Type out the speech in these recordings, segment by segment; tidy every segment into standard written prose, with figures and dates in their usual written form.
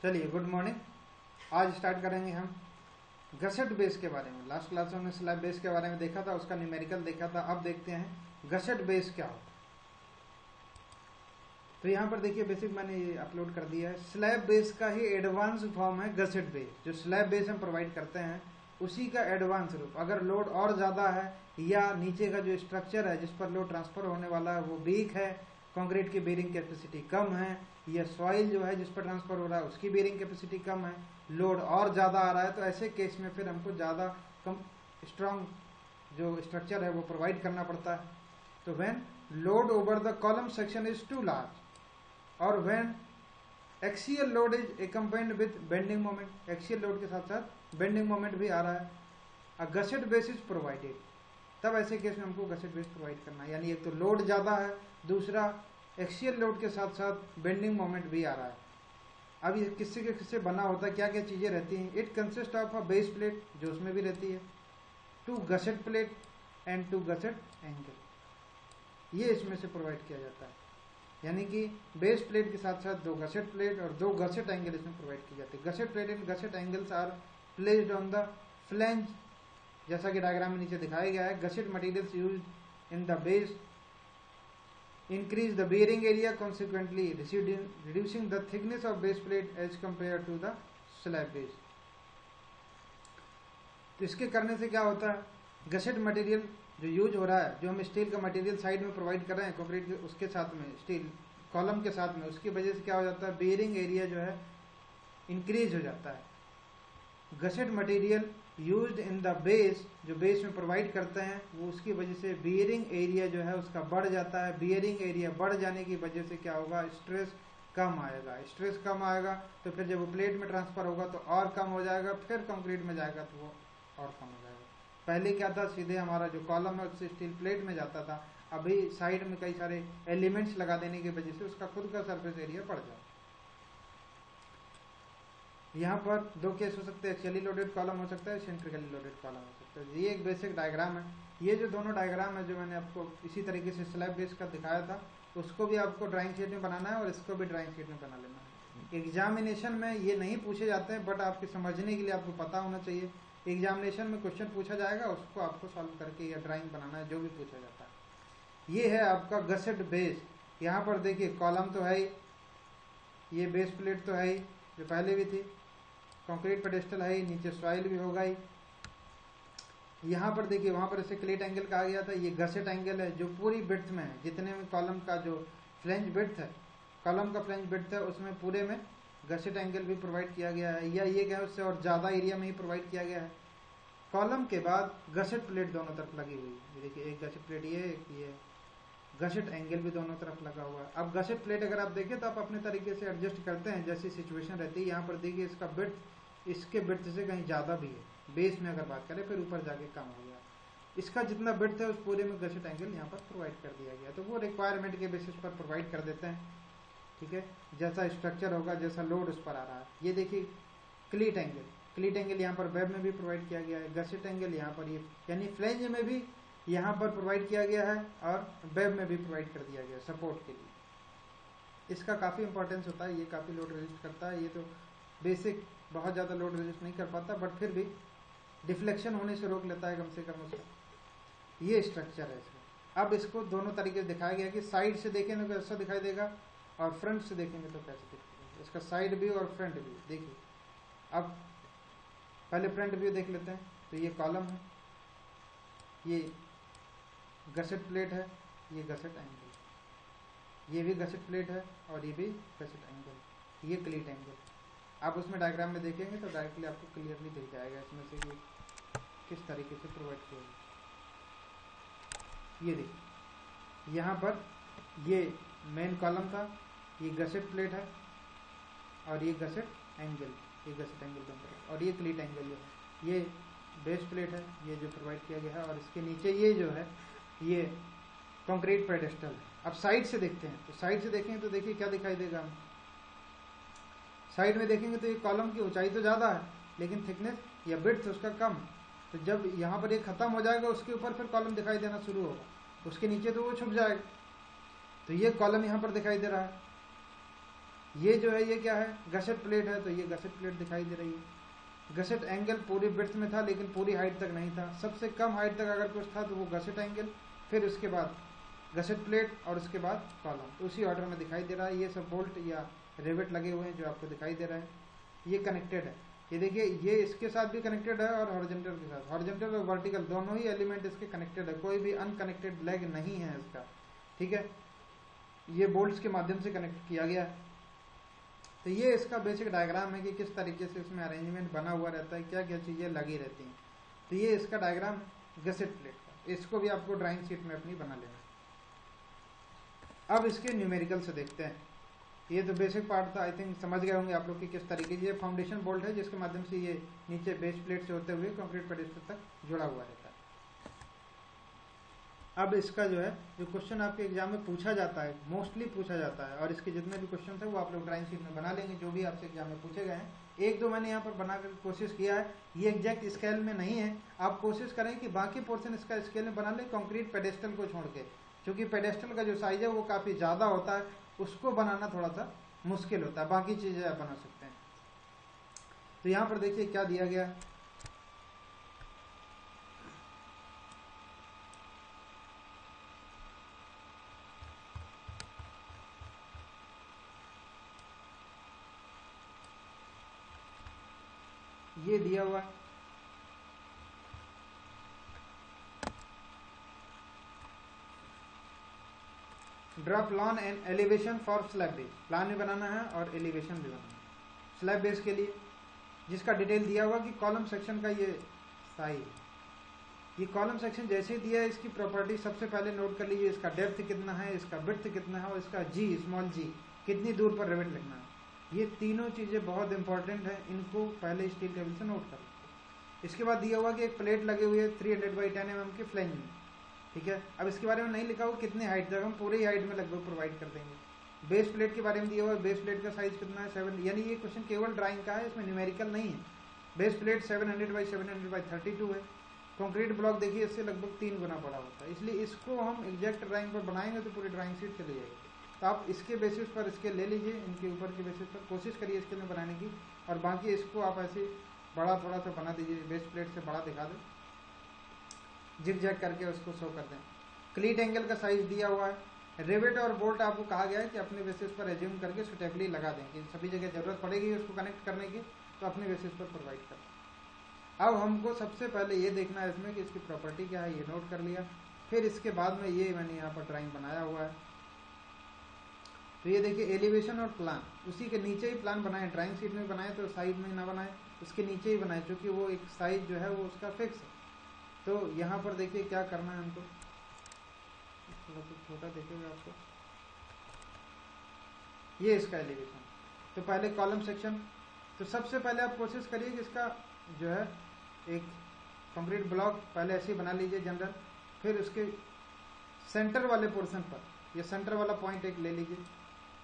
चलिए good morning. आज start करेंगे हम गसेट बेस के बारे में। लास्ट क्लास में हमने स्लैब बेस के बारे में देखा था, उसका न्यूमेरिकल देखा था। अब देखते हैं गसेट बेस क्या होता है। तो यहाँ पर देखिए बेसिक मैंने ये अपलोड कर दिया है। स्लैब बेस का ही एडवांस फॉर्म है गसेट बेस। जो स्लैब बेस हम प्रोवाइड करते हैं उसी का एडवांस रूप। अगर लोड और ज्यादा है या नीचे का जो स्ट्रक्चर है जिस पर लोड ट्रांसफर होने वाला है वो वीक है, कंक्रीट की बेरिंग कैपेसिटी कम है, या सॉइल जो है जिस पर ट्रांसफर हो रहा है उसकी बेरिंग कैपेसिटी कम है, लोड और ज्यादा आ रहा है, तो ऐसे केस में फिर हमको ज्यादा कम स्ट्रांग जो स्ट्रक्चर है वो प्रोवाइड करना पड़ता है। तो when load over the column section is too large और when axial load is accompanied with bending moment, axial load के साथ साथ बेंडिंग मोमेंट भी आ रहा है, a gusset base is provided, तब ऐसे केस में हमको गसेट बेस प्रोवाइड करना है। यानी एक तो लोड ज्यादा है, दूसरा एक्सियल लोड के साथ साथ बेंडिंग मोमेंट भी आ रहा है। अब ये किससे के किससे बना होता है, क्या क्या चीजें रहती हैं। It consist of a base plate जो उसमें भी रहती है, 2 gusset plate and 2 gusset angle, ये इसमें से प्रोवाइड किया जाता है। यानी कि बेस प्लेट के साथ साथ 2 गसेट प्लेट और 2 गसेट एंगल इसमें प्रोवाइड की जाती है। Gusset plate and gusset angles are placed on the flange, जैसा कि डायग्राम में नीचे दिखाया गया है। Gusset materials used in the base increase the bearing area, consequently reducing the thickness of base plate as compared to the slab base। तो इसके करने से क्या होता है, गसेट मटेरियल जो यूज हो रहा है, जो हम स्टील का मटेरियल साइड में प्रोवाइड कर रहे हैं कंक्रीट के उसके साथ में, स्टील कॉलम के साथ में, उसकी वजह से क्या हो जाता है, बेयरिंग एरिया जो है इंक्रीज हो जाता है। Gusset material used in the base, जो बेस में प्रोवाइड करते हैं, वो उसकी वजह से बियरिंग एरिया जो है उसका बढ़ जाता है। बियरिंग एरिया बढ़ जाने की वजह से क्या होगा, स्ट्रेस कम आएगा। स्ट्रेस कम आएगा तो फिर जब वो प्लेट में ट्रांसफर होगा तो और कम हो जाएगा, फिर कंक्रीट में जाएगा तो वो और कम हो जाएगा। पहले क्या था, सीधे हमारा जो कॉलम है उससे स्टील प्लेट में जाता था, अभी साइड में कई सारे एलिमेंट्स लगा देने की वजह से उसका खुद का सर्फेस एरिया बढ़ जाता है। यहाँ पर 2 केस हो सकते हैं, एक्सियली लोडेड कॉलम हो सकता है, सेंट्रिकली लोडेड कॉलम हो सकता है। ये एक बेसिक डायग्राम है। ये जो दोनों डायग्राम है जो मैंने आपको इसी तरीके से स्लैब बेस का दिखाया था, उसको भी आपको ड्राइंग शीट में बनाना है और इसको भी ड्राइंग शीट में बना लेना है। एग्जामिनेशन में ये नहीं पूछे जाते हैं, बट आपके समझने के लिए आपको पता होना चाहिए। एग्जामिनेशन में क्वेश्चन पूछा जाएगा, उसको आपको सॉल्व करके या ड्राइंग बनाना है, जो भी पूछा जाता है। ये है आपका गसेट बेस। यहाँ पर देखिए कॉलम तो है ही, ये बेस प्लेट तो है ही जो पहले भी थी, कंक्रीट पेडेस्टल है ही, नीचे सॉइल भी होगा ही। यहाँ पर देखिए वहां पर इसे क्लेट एंगल कहा गया था, ये गसेट एंगल है जो पूरी विड्थ में है, जितने में कॉलम का जो फ्लैंज विड्थ है, कॉलम का फ्लैंज विड्थ है, उसमें पूरे में गसेट एंगल भी प्रोवाइड किया गया है, या ये क्या है उससे और ज्यादा एरिया में ही प्रोवाइड किया गया है। कॉलम के बाद गसेट प्लेट दोनों तरफ लगी हुई है, देखिए एक गसेट प्लेट ये गसेट एंगल भी दोनों तरफ लगा हुआ है। अब गसेट प्लेट अगर आप देखें तो आप अपने तरीके से एडजस्ट करते हैं, जैसी सिचुएशन रहती है। यहाँ पर देखिए इसका विड्थ इसके विड्थ से कहीं ज्यादा भी है, बेस में अगर बात करें, फिर ऊपर जाके कम हो गया। इसका जितना विड्थ है उस पूरे में गसेट एंगल यहाँ पर प्रोवाइड कर दिया गया, तो वो रिक्वायरमेंट के बेसिस पर प्रोवाइड कर देते हैं। ठीक है, जैसा स्ट्रक्चर होगा, जैसा लोड उस पर आ रहा है। ये देखिए क्लीट एंगल, क्लीट एंगल यहाँ पर वेब में भी प्रोवाइड किया गया है, गसेट एंगल यहाँ पर ये यानी फ्लैंज में भी यहाँ पर प्रोवाइड किया गया है और वेब में भी प्रोवाइड कर दिया गया सपोर्ट के लिए। इसका काफी इंपॉर्टेंस होता है, ये काफी लोड रेजिस्ट करता है। ये तो बेसिक बहुत ज्यादा लोड रेजिस्ट नहीं कर पाता, बट फिर भी डिफ्लेक्शन होने से रोक लेता है कम से कम उसका। ये स्ट्रक्चर है इसका। अब इसको दोनों तरीके से दिखाया गया कि साइड से देखेंगे तो कैसा दिखाई देगा और फ्रंट से देखेंगे तो कैसे दिखेगा। इसका साइड व्यू और फ्रंट व्यू देखिए। अब पहले फ्रंट व्यू देख लेते हैं। तो ये कॉलम है, ये गसेट प्लेट है, ये गसेट एंगल, ये भी गसेट प्लेट है और ये भी गसेट एंगल, ये क्लीट एंगल। आप उसमें डायग्राम में देखेंगे तो डायरेक्टली आपको क्लियरली दिख जाएगा इसमें से ये किस तरीके से प्रोवाइड किया है। ये देखिए यहाँ पर ये मेन कॉलम था, ये गसेट प्लेट है और ये गसेट एंगल, ये गसेट एंगल दोनों, और ये क्लीट एंगल जो है ये बेस प्लेट है, ये जो प्रोवाइड किया गया है, और इसके नीचे ये जो है ये कंक्रीट पेडेस्टल है। अब साइड से देखते हैं, तो साइड से देखेंगे तो देखिए क्या दिखाई देगा। हम साइड में देखेंगे तो ये कॉलम की ऊंचाई तो ज्यादा है लेकिन थिकनेस या विड्थ उसका कम। तो जब यहाँ पर ये खत्म हो जाएगा उसके ऊपर फिर कॉलम दिखाई देना शुरू होगा, उसके नीचे तो वो छुप जाएगा। तो ये कॉलम यहाँ पर दिखाई दे रहा है, ये जो है ये क्या है, गसेट प्लेट है, तो ये गसेट प्लेट दिखाई दे रही है। गसेट एंगल पूरी विड्थ में था लेकिन पूरी हाइट तक नहीं था, सबसे कम हाइट तक अगर कुछ था तो वो गसेट एंगल, फिर उसके बाद गसेट प्लेट और उसके बाद कॉलम, उसी ऑर्डर में दिखाई दे रहा है। ये सब बोल्ट या रिवेट लगे हुए हैं जो आपको दिखाई दे रहा है। ये कनेक्टेड है, ये देखिए ये इसके साथ भी कनेक्टेड है और हॉरिजॉन्टल के साथ, हॉरिजॉन्टल और वर्टिकल दोनों ही एलिमेंट इसके कनेक्टेड है, कोई भी अनकनेक्टेड लेग नहीं है इसका, ठीक है। ये बोल्ट्स के माध्यम से कनेक्ट किया गया है। तो ये इसका बेसिक डायग्राम है कि किस तरीके से इसमें अरेंजमेंट बना हुआ रहता है, क्या क्या चीज़ें लगी रहती हैं। तो ये इसका डायग्राम गसेट प्लेट का, इसको भी आपको ड्राइंग शीट में अपनी बना लेना। अब इसके न्यूमेरिकल से देखते हैं। ये तो बेसिक पार्ट था, आई थिंक समझ गए होंगे आप लोग कि किस तरीके से। ये फाउंडेशन बोल्ट है जिसके माध्यम से ये नीचे बेस प्लेट से होते हुए कंक्रीट पेडेस्टल तक जुड़ा हुआ रहता है। अब इसका जो है जो क्वेश्चन आपके एग्जाम में पूछा जाता है, मोस्टली पूछा जाता है, और इसके जितने भी क्वेश्चन थे वो आप लोग ड्राइंग शीट में बना लेंगे जो भी आपसे एग्जाम में पूछे गए हैं। एक दो मैंने यहाँ पर बनाकर कोशिश किया है, ये एग्जैक्ट स्केल में नहीं है, आप कोशिश करें कि बाकी पोर्शन इसका स्केल में बना लें कंक्रीट पेडेस्टल को छोड़ के, क्योंकि पेडेस्टल का जो साइज है वो काफ़ी ज़्यादा होता है, उसको बनाना थोड़ा सा मुश्किल होता है, बाकी चीज़ें आप बना सकते हैं। तो यहाँ पर देखिए क्या दिया गया है। ये दिया हुआ है draw plan and elevation for slab base, plan भी बनाना है और एलिवेशन भी बनाना है स्लैब बेस के लिए, जिसका डिटेल दिया हुआ कि कॉलम सेक्शन का ये साइज, ये कॉलम सेक्शन जैसे दिया है इसकी प्रॉपर्टी सबसे पहले नोट कर लीजिए, इसका डेप्थ कितना है, इसका विड्थ कितना है और इसका जी स्मॉल जी कितनी दूर पर रिवेट लगना है। ये तीनों चीज़ें बहुत इंपॉर्टेंट है, इनको पहले स्टील टेबल से नोट कर लीजिए। इसके बाद दिया हुआ कि एक प्लेट लगी हुई है 300/10 mm की फ्लेंज में, ठीक है। अब इसके बारे में नहीं लिखा हुआ कितनी हाइट तक, हम पूरी हाइट में लगभग प्रोवाइड कर देंगे। बेस प्लेट के बारे में दिया हुआ है, बेस प्लेट का साइज कितना है 7, यानी ये क्वेश्चन केवल ड्राइंग का है, इसमें न्यूमेरिकल नहीं है। बेस प्लेट 700/700/32 है। कंक्रीट ब्लॉक देखिए इससे लगभग 3 गुना बड़ा होता है, इसलिए इसको हम एग्जैक्ट ड्राइंग पर बनाएंगे तो पूरी ड्राइंग शीट चली जाएगी। तो आप इसके बेसिस पर स्केल ले लीजिए, इनके ऊपर के बेसिस पर कोशिश करिए स्केल में बनाने की, और बाकी इसको आप ऐसे बड़ा थोड़ा सा बना दीजिए, बेस प्लेट से बड़ा दिखा दें, जिग जैग करके उसको शो कर दें। क्लीट एंगल का साइज दिया हुआ है। रिवेट और बोल्ट आपको कहा गया है कि अपने बेसिस पर एज्यूम करके सुटेबली लगा दें, कि सभी जगह जरूरत पड़ेगी उसको कनेक्ट करने की तो अपने बेसिस पर प्रोवाइड करें। अब हमको सबसे पहले ये देखना है इसमें कि इसकी प्रॉपर्टी क्या है, ये नोट कर लिया। फिर इसके बाद में ये मैंने यहाँ पर ड्राइंग बनाया हुआ है। तो ये देखिए एलिवेशन और प्लान, उसी के नीचे ही प्लान बनाए, ड्राइंग शीट में बनाए तो साइड में ना बनाए, उसके नीचे ही बनाए, क्योंकि वो एक साइज जो है वो उसका फिक्स है। तो यहाँ पर देखिए क्या करना है हमको, थोड़ा सा छोटा देखेगा आपको, ये इसका एलिवेशन। तो पहले कॉलम सेक्शन, तो सबसे पहले आप कोशिश करिए कि इसका जो है एक कंक्रीट ब्लॉक पहले ऐसे ही बना लीजिए जनरल, फिर उसके सेंटर वाले पोर्शन पर ये सेंटर वाला पॉइंट एक ले लीजिए,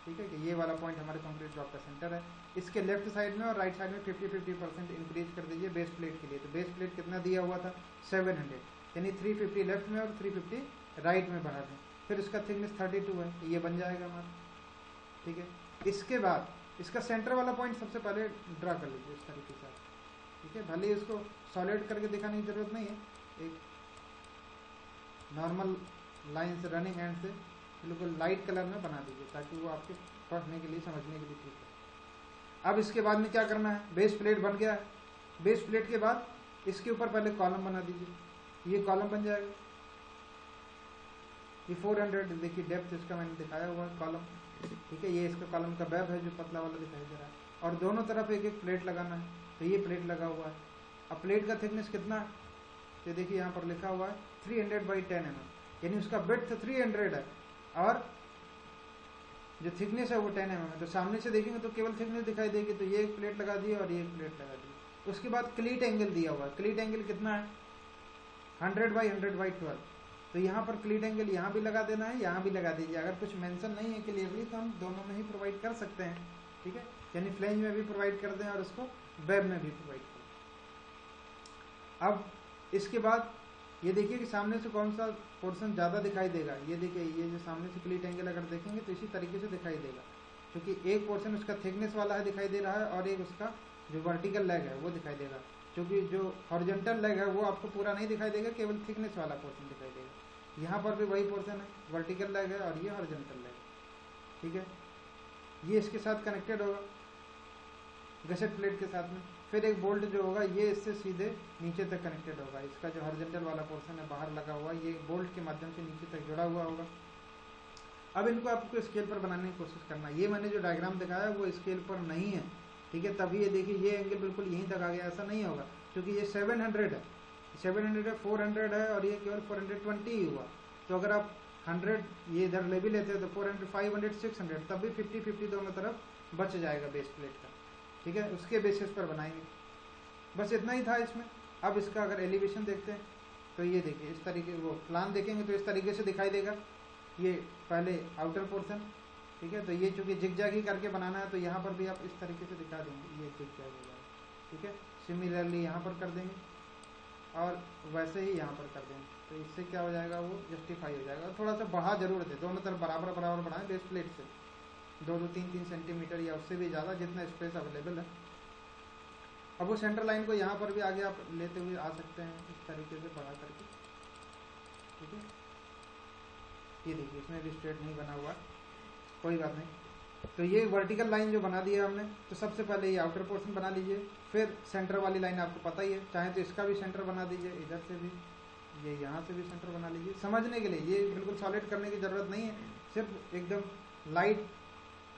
ठीक है, कि ये वाला पॉइंट हमारे कंक्रीट ब्लॉक का सेंटर है। इसके लेफ्ट साइड में और राइट साइड में 50-50% इंक्रीज कर दीजिए बेस प्लेट के लिए। तो बेस प्लेट कितना दिया हुआ था 700, यानी 350 लेफ्ट में और 350 राइट में बढ़ा दें। फिर उसका थिकनेस 32 है, ये बन जाएगा हमारा, ठीक है। इसके बाद इसका सेंटर वाला पॉइंट सबसे पहले ड्रा कर लीजिए इस तरीके से, ठीक है। भले इसको सॉलिड करके दिखाने की जरूरत नहीं है, एक नॉर्मल लाइन से रनिंग हैंड से बिल्कुल लाइट कलर में बना दीजिए, ताकि वो आपके पढ़ने के लिए समझने के लिए ठीक है। अब इसके बाद में क्या करना है, बेस प्लेट बन गया है। बेस प्लेट के बाद इसके ऊपर पहले कॉलम बना दीजिए, ये कॉलम बन जाएगा। ये 400 देखिए डेप्थ इसका मैंने दिखाया हुआ है कॉलम, ठीक है। ये इसका कॉलम का वेब है जो पतला वाला दिखाई दे रहा है, और दोनों तरफ एक एक प्लेट लगाना है। तो ये प्लेट लगा हुआ है। अब प्लेट का थिकनेस कितना है, तो देखिए यहाँ पर लिखा हुआ है 300/10 mm, यानी उसका विड्थ 300 है और जो थिकनेस है वो 10 mm है। तो सामने से देखेंगे तो केवल थिकनेस दिखाई देगी। तो ये एक प्लेट लगा दी और ये एक प्लेट लगा दी। उसके बाद क्लीट एंगल दिया हुआ है, क्लीट एंगल कितना है 100/100/12। तो यहाँ पर क्लीट एंगल यहाँ भी लगा देना है, यहाँ भी लगा दीजिए। अगर कुछ मेंशन नहीं है क्लियरली तो हम दोनों में ही प्रोवाइड कर सकते हैं, ठीक है, यानी फ्लेंज में भी प्रोवाइड कर दें और उसको वेब में भी प्रोवाइड कर दें। अब इसके बाद ये देखिए कि सामने से कौन सा पोर्शन ज़्यादा दिखाई देगा। ये देखिए ये जो सामने से क्लीट एंगल अगर देखेंगे तो इसी तरीके से दिखाई देगा। क्योंकि एक पोर्शन उसका थिकनेस वाला है दिखाई दे रहा है और एक उसका जो वर्टिकल लेग है वो दिखाई देगा, क्योंकि जो हॉरिजॉन्टल लेग है वो आपको पूरा नहीं दिखाई देगा, केवल थिकनेस वाला पोर्शन दिखाई देगा। यहाँ पर भी वही पोर्शन है, वर्टिकल लेग है और ये हॉरिजॉन्टल लेग, ठीक है। ये इसके साथ कनेक्टेड होगा गसेट प्लेट के साथ में। फिर एक बोल्ट जो होगा ये इससे सीधे नीचे तक कनेक्टेड होगा, इसका जो हॉरिजॉन्टल वाला पोर्शन है बाहर लगा हुआ, ये बोल्ट के माध्यम से नीचे तक जुड़ा हुआ होगा। अब इनको आपको स्केल पर बनाने की कोशिश करना। ये मैंने जो डायग्राम दिखाया वो स्केल पर नहीं है, ठीक है। तभी ये देखिए ये एंगल बिल्कुल यहीं तक आ गया, ऐसा नहीं होगा क्योंकि ये 700 है, 700 है, 400 है और ये केवल 420 ही हुआ। तो अगर आप 100 ये इधर ले भी लेते हैं तो 400, 500, 600 तब भी 50-50 दोनों तरफ बच जाएगा बेस प्लेट का, ठीक है। उसके बेसिस पर बनाएंगे, बस इतना ही था इसमें। अब इसका अगर एलिवेशन देखते हैं तो ये देखिए इस तरीके, वो प्लान देखेंगे तो इस तरीके से दिखाई देगा। ये पहले आउटर पोर्शन, ठीक है। तो ये चूंकि जिगजैग ही करके बनाना है तो यहाँ पर भी आप इस तरीके से दिखा देंगे, ये जिगजैग हो जाएगा, ठीक है। सिमिलरली यहाँ पर कर देंगे और वैसे ही यहाँ पर कर देंगे, तो इससे क्या हो जाएगा, वो जस्टिफाई हो जाएगा। थोड़ा सा बढ़ा जरूर दे, दोनों तरफ बराबर बराबर बढ़ाएं बेस प्लेट से, 2-2, 3-3 सेंटीमीटर या उससे भी ज़्यादा, जितना स्पेस अवेलेबल है। अब वो सेंटर लाइन को यहाँ पर भी आगे आप लेते हुए आ सकते हैं इस तरीके से बढ़ा करके, ठीक है। ये देखिए इसमें भी स्ट्रेट नहीं बना हुआ, कोई बात नहीं। तो ये वर्टिकल लाइन जो बना दिया हमने, तो सबसे पहले ये आउटर पोर्शन बना लीजिए, फिर सेंटर वाली लाइन आपको पता ही है, चाहे तो इसका भी सेंटर बना दीजिए, इधर से भी, ये यहाँ से भी सेंटर बना लीजिए। समझने के लिए ये बिल्कुल सॉलिड करने की ज़रूरत नहीं है, सिर्फ एकदम लाइट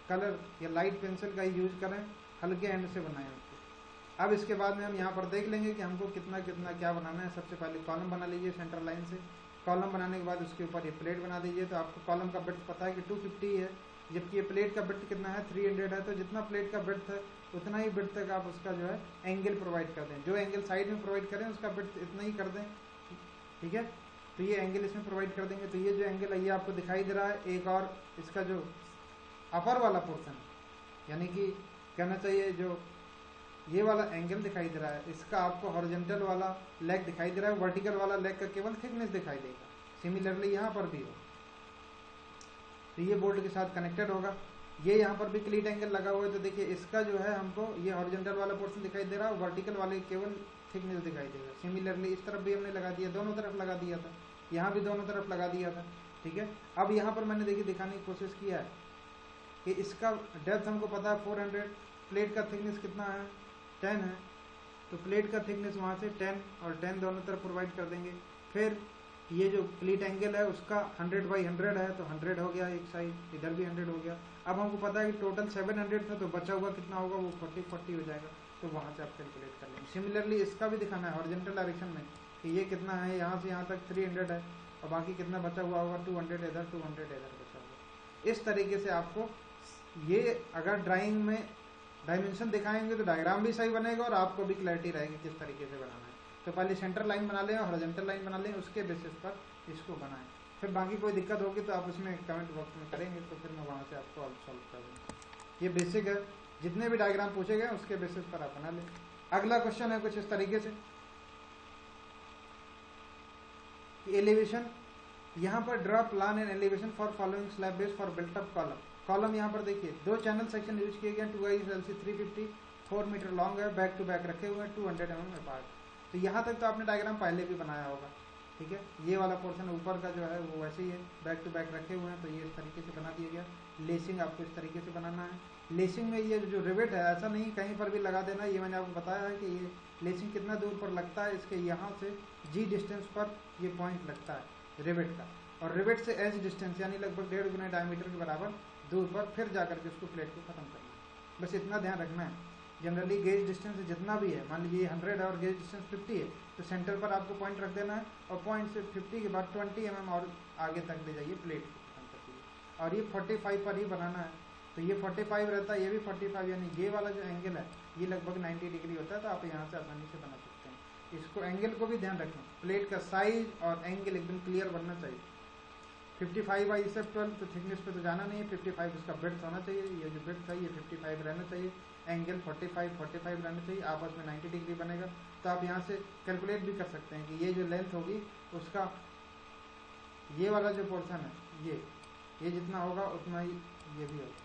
कलर या लाइट पेंसिल का ही यूज करें, हल्के एंड से बनाएं उसको। अब इसके बाद में हम यहाँ पर देख लेंगे कि हमको कितना कितना क्या बनाना है। सबसे पहले कॉलम बना लीजिए सेंटर लाइन से, कॉलम बनाने के बाद उसके ऊपर ये प्लेट बना दीजिए। तो आपको कॉलम का ब्रेड्थ पता है कि 250 है, जबकि ये प्लेट का ब्रेड्थ कितना है, 300 है। तो जितना प्लेट का ब्रेड्थ है उतना ही ब्रेड्थ तक आप उसका जो है एंगल प्रोवाइड कर दें, जो एंगल साइड में प्रोवाइड करें उसका ब्रेड्थ इतना ही कर दें, ठीक है। तो ये एंगल इसमें प्रोवाइड कर देंगे। तो ये जो एंगल है ये आपको दिखाई दे रहा है। एक और इसका जो अपर वाला पोर्शन, यानी कि कहना चाहिए जो ये वाला एंगल दिखाई दे रहा है, इसका आपको हॉरिजॉन्टल वाला लेग दिखाई दे रहा है, वर्टिकल वाला लेग का केवल थिकनेस दिखाई देगा। सिमिलरली यहाँ पर भी हो, तो ये बोल्ट के साथ कनेक्टेड होगा। ये यहाँ पर भी क्लीट एंगल लगा हुआ है, तो देखिए इसका जो है हमको ये हॉरिजॉन्टल वाला पोर्शन दिखाई दे रहा है, वर्टिकल वाले केवल थिकनेस दिखाई देगा। सिमिलरली इस तरफ भी हमने लगा दिया, दोनों तरफ लगा दिया था, यहाँ भी दोनों तरफ लगा दिया था, ठीक है। अब यहाँ पर मैंने देखिए दिखाने की कोशिश किया है कि इसका डेप्थ हमको पता है 400, प्लेट का थिकनेस कितना है, 10 है। तो प्लेट का थिकनेस वहाँ से 10 और 10 दोनों तरफ प्रोवाइड कर देंगे। फिर ये जो क्लीट एंगल है उसका 100/100 है, तो 100 हो गया एक साइड, इधर भी 100 हो गया। अब हमको पता है कि टोटल 700 था, तो बचा हुआ कितना होगा, वो 40 हो जाएगा। तो वहाँ से आप कैलकुलेट कर लेंगे। सिमिलरली इसका भी दिखाना है हॉरिजॉन्टल डायरेक्शन में कि ये कितना है, यहाँ से यहाँ तक 300 है और बाकी कितना बचा हुआ होगा, 200 इधर, 200 इधर बचा हुआ। इस तरीके से आपको ये अगर ड्राइंग में डायमेंशन दिखाएंगे तो डायग्राम भी सही बनेगा और आपको भी क्लैरिटी रहेगी किस तरीके से बनाना है। तो पहले सेंटर लाइन बना लें और हॉरिजॉन्टल लाइन बना लें, उसके बेसिस पर इसको बनाएं। फिर बाकी कोई दिक्कत होगी तो आप उसमें कमेंट बॉक्स में करेंगे, तो फिर मैं वहाँ से आपको सॉल्व कर दूँगा। ये बेसिक है, जितने भी डायग्राम पूछे गए उसके बेसिस पर आप बना लें। अगला क्वेश्चन है कुछ इस तरीके से, एलिवेशन। यहाँ पर draw plan and elevation for following slab base for built up column. Column यहाँ पर देखिए 2 चैनल सेक्शन यूज किए गए, 2 350, 4 मीटर लॉन्ग है, बैक टू बैक रखे हुए हैं, 200 mm अपार्ट। तो यहाँ तक तो आपने डायग्राम पहले भी बनाया होगा, ठीक है। ये वाला पोर्शन ऊपर का जो है वो वैसे ही है, बैक टू बैक रखे हुए हैं, तो ये इस तरीके से बना दिया गया। लेसिंग आपको इस तरीके से बनाना है। लेसिंग में ये जो रिवेट है ऐसा नहीं कहीं पर भी लगा देना, ये मैंने आपको बताया है कि ये लेसिंग कितना दूर पर लगता है, इसके यहाँ से जी डिस्टेंस पर ये पॉइंट लगता है रिवेट का, और रिवेट से एज डिस्टेंस यानी लगभग 1.5 गुना डायमीटर के बराबर दूर पर फिर जाकर के उसको प्लेट को खत्म करना है। बस इतना ध्यान रखना है। जनरली गेज डिस्टेंस जितना भी है, मान लीजिए 100 है और गेज डिस्टेंस 50 है, तो सेंटर पर आपको पॉइंट रख देना है और पॉइंट से 50 के बाद 20 mm और आगे तक ले जाइए, प्लेट को खत्म कर दीजिए। और ये 45 पर ही बनाना है, तो ये 45 रहता है, ये भी 45, यानी ये वाला जो एंगल है ये लगभग 90 डिग्री होता है। तो आप यहाँ से आसानी से बना सकते हैं। इसको एंगल को भी ध्यान रखें, प्लेट का साइज और एंगल एकदम क्लियर बनना चाहिए। 55/12 तो थिकनेस पे तो जाना नहीं है, 55 उसका ब्रेड्थ होना चाहिए, ये जो ब्रेड्थ है ये 55 रहना चाहिए, एंगल 45 रहना चाहिए, आपस में 90 डिग्री बनेगा। तो आप यहाँ से कैलकुलेट भी कर सकते हैं कि ये जो लेंथ होगी उसका ये वाला जो पोर्शन है ये जितना होगा उतना ही ये भी होगा,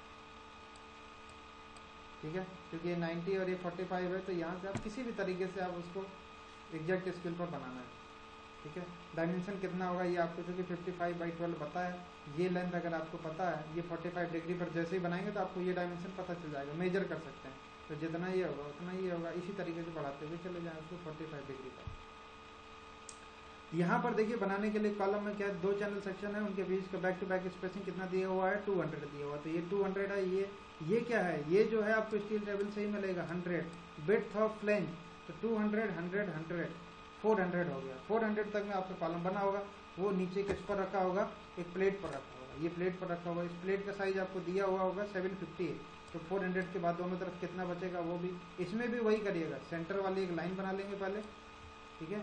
ठीक है, क्योंकि ये 90 और ये 45 है, तो यहाँ से आप किसी भी तरीके से आप उसको एग्जैक्ट स्केल पर बनाना है। ठीक है, डायमेंशन कितना होगा ये आपको चूँकि 55/12 पता है, ये लेंथ अगर आपको पता है, ये 45 डिग्री पर जैसे ही बनाएंगे तो आपको ये डायमेंशन पता चल जाएगा, मेजर कर सकते हैं। तो जितना ये होगा उतना ये होगा, इसी तरीके से बढ़ाते हुए चले जाएँ उसको 45 डिग्री पर। यहाँ पर देखिए बनाने के लिए कॉलम में क्या है, 2 चैनल सेक्शन है, उनके बीच का बैक टू बैक स्पेसिंग कितना दिया हुआ है, 200 दिया हुआ। तो ये 200 है, ये क्या है, ये जो है आपको स्टील टेबल से ही मिलेगा 100 विड्थ ऑफ फ्लेंज, तो 200 100 100 400 हो गया। 400 तक में आपका कॉलम बना होगा। वो नीचे किस पर रखा होगा, एक प्लेट पर रखा होगा, ये प्लेट पर रखा होगा। इस प्लेट का साइज आपको दिया हुआ होगा 750, तो 400 के बाद दोनों तरफ कितना बचेगा वो भी, इसमें भी वही करिएगा, सेंटर वाली एक लाइन बना लेंगे पहले, ठीक है,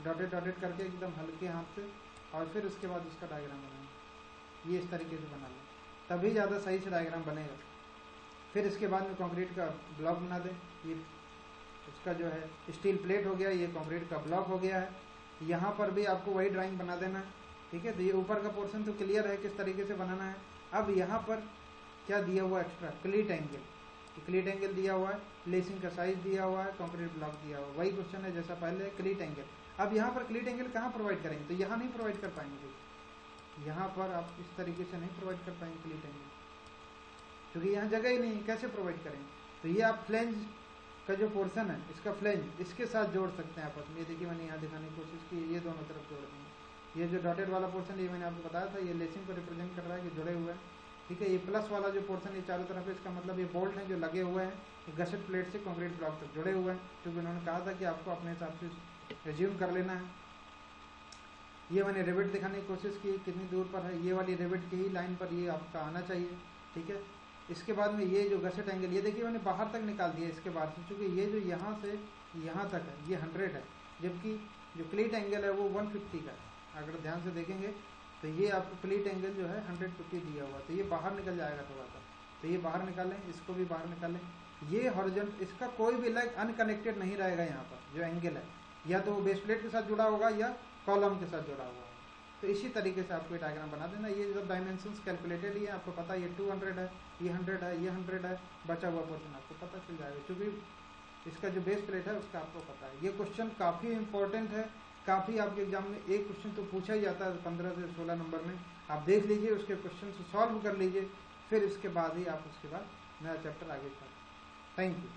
डॉटेड डॉटेड करके एकदम हल्के हाथ से, और फिर उसके बाद उसका डायग्राम बनाएंगे। ये इस तरीके से बना लें, तभी ज़्यादा सही से डायग्राम बनेगा। फिर इसके बाद में कंक्रीट का ब्लॉक बना दें। ये उसका जो है स्टील प्लेट हो गया, ये कंक्रीट का ब्लॉक हो गया है। यहाँ पर भी आपको वही ड्राइंग बना देना है। ठीक है, तो ये ऊपर का पोर्शन तो क्लियर है किस तरीके से बनाना है। अब यहाँ पर क्या दिया हुआ एक्स्ट्रा, क्लीट एंगल, क्लीट एंगल दिया हुआ है, लेसिंग का साइज दिया हुआ है, कंक्रीट ब्लॉक दिया हुआ है। वही क्वेश्चन है जैसा पहले, क्लीट एंगल। अब यहाँ पर क्लीट एंगल कहाँ प्रोवाइड करेंगे, तो यहाँ नहीं प्रोवाइड कर पाएंगे। यहाँ पर आप इस तरीके से नहीं प्रोवाइड कर पाएंगे क्लीट एंगल, क्योंकि यहाँ जगह ही नहीं, कैसे प्रोवाइड करेंगे। तो ये आप फ्लेंज का जो पोर्शन है, इसका फ्लेंज इसके साथ जोड़ सकते हैं आपस में। ये देखिए मैंने यहाँ दिखाने की कोशिश की, ये दोनों तरफ जोड़ देंगे। ये जो डॉटेड वाला पोर्शन, ये मैंने आपको बताया था, ये लेसिंग को रिप्रेजेंट कर रहा है कि जुड़े हुए हैं। ठीक है, ये प्लस वाला जो पोर्शन, ये चारों तरफ है, इसका मतलब ये बोल्ट हैं जो लगे हुए हैं, गसेट प्लेट से कंक्रीट ब्लॉक तक जुड़े हुए हैं, क्योंकि उन्होंने कहा था कि आपको अपने हिसाब से रिज्यूम कर लेना है। ये मैंने रिविट दिखाने की कोशिश की कितनी दूर पर है, ये वाली रिविट की ही लाइन पर ये आपका आना चाहिए। ठीक है, इसके बाद में ये जो गसेट एंगल, ये देखिए मैंने बाहर तक निकाल दिया इसके बाद से, चूँकि ये जो यहाँ से यहाँ तक है ये 100 है, जबकि जो क्लीट एंगल है वो 150 का है। अगर ध्यान से देखेंगे तो ये आपको क्लीट एंगल जो है 150 दिया हुआ, तो ये बाहर निकल जाएगा थोड़ा सा, तो ये बाहर निकालें, इसको भी बाहर निकालें। ये हॉरिजॉन्टल, इसका कोई भी लेग अनकनेक्टेड नहीं रहेगा। यहाँ पर जो एंगल है, या तो वो बेस प्लेट के साथ जुड़ा होगा या कॉलम के साथ जुड़ा हुआ है। तो इसी तरीके से आपको डायग्राम बना देना। ये सब डायमेंशंस कैलकुलेटेड ही है, आपको पता है ये 200 है, ये 100 है, ये 100 है, बचा हुआ पोर्शन आपको पता चल जाएगा, क्योंकि इसका जो बेस प्लेट है उसका आपको पता है। ये क्वेश्चन काफ़ी इंपॉर्टेंट है, काफ़ी आपके एग्जाम में एक क्वेश्चन तो पूछा ही जाता है 15 से 16 नंबर में। आप देख लीजिए, उसके क्वेश्चन को सॉल्व कर लीजिए, फिर इसके बाद ही आप उसके बाद नया चैप्टर आगे स्टार्ट। Thank you.